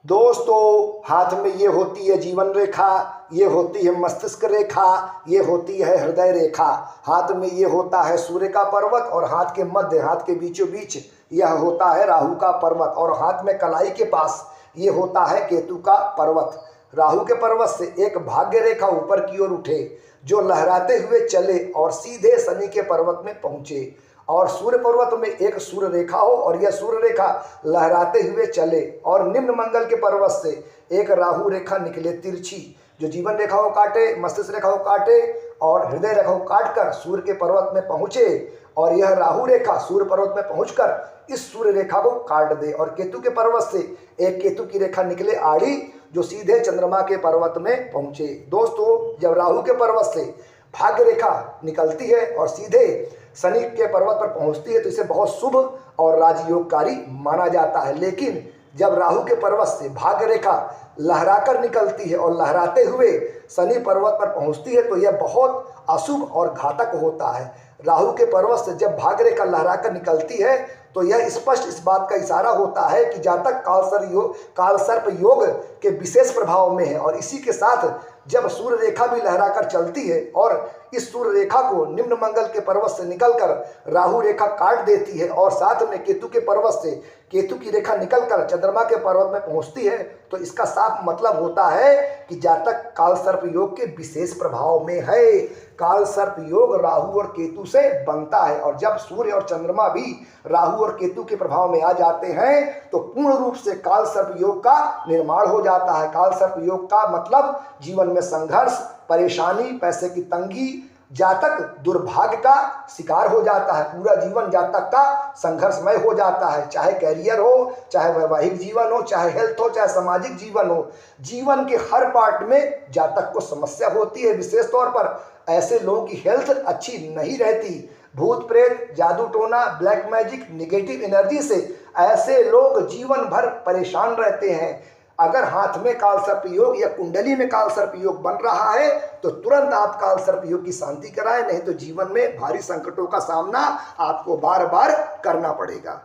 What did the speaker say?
दोस्तों, हाथ में ये होती है जीवन रेखा, ये होती है मस्तिष्क रेखा, ये होती है हृदय रेखा। हाथ में ये होता है सूर्य का पर्वत और हाथ के मध्य, हाथ के बीचों बीच यह होता है राहु का पर्वत और हाथ में कलाई के पास ये होता है केतु का पर्वत। राहु के पर्वत से एक भाग्य रेखा ऊपर की ओर उठे जो लहराते हुए चले और सीधे शनि के पर्वत में पहुंचे, और सूर्य पर्वत में एक सूर्य रेखा हो और यह सूर्य रेखा लहराते हुए चले, और निम्न मंगल के पर्वत से एक राहु रेखा निकले तिरछी जो जीवन रेखा को काटे, मस्तिष्क रेखा को काटे और हृदय रेखा को काट कर सूर्य के पर्वत में पहुंचे, और यह राहु रेखा सूर्य पर्वत में पहुंचकर इस सूर्य रेखा को काट दे। और केतु के पर्वत से एक केतु की रेखा निकले आड़ी जो सीधे चंद्रमा के पर्वत में पहुंचे। दोस्तों, जब राहु के पर्वत से भाग्य रेखा निकलती है और सीधे शनि के पर्वत पर पहुंचती है तो इसे बहुत शुभ और राजयोगकारी माना जाता है। लेकिन जब राहु के पर्वत से भाग्य रेखा लहराकर निकलती है और लहराते हुए शनि पर्वत पर पहुंचती है तो यह बहुत अशुभ और घातक होता है। राहु के पर्वत से जब भाग्य रेखा लहराकर निकलती है तो यह स्पष्ट इस बात का इशारा होता है कि जातक कालसर्प योग के विशेष प्रभाव में है, और इसी के साथ जब सूर्य रेखा भी लहराकर चलती है और इस सूर्य रेखा को निम्न मंगल के पर्वत से निकलकर राहु रेखा काट देती है और साथ में केतु के पर्वत से केतु की रेखा निकलकर चंद्रमा के पर्वत में पहुंचती है, तो इसका साफ मतलब होता है कि जातक कालसर्प योग के विशेष प्रभाव में है। कालसर्प योग राहु और केतु से बनता है, और जब सूर्य और चंद्रमा भी राहु और केतु के प्रभाव में आ जाते हैं तो पूर्ण रूप से कालसर्प योग का निर्माण हो जाता है। कालसर्प योग का मतलब जीवन में संघर्ष, परेशानी, पैसे की तंगी, जातक दुर्भाग्य का शिकार हो जाता है। पूरा जीवन जातक का संघर्षमय हो जाता है, चाहे कैरियर हो, चाहे वैवाहिक जीवन हो, चाहे हेल्थ हो, चाहे सामाजिक जीवन हो। जीवन के हर पार्ट में जातक को समस्या होती है। विशेष तौर पर ऐसे लोगों की हेल्थ अच्छी नहीं रहती। भूत प्रेत, जादू टोना, ब्लैक मैजिक, निगेटिव एनर्जी से ऐसे लोग जीवन भर परेशान रहते हैं। अगर हाथ में कालसर्प योग या कुंडली में कालसर्प योग बन रहा है तो तुरंत आप कालसर्प योग की शांति कराएं, नहीं तो जीवन में भारी संकटों का सामना आपको बार बार करना पड़ेगा।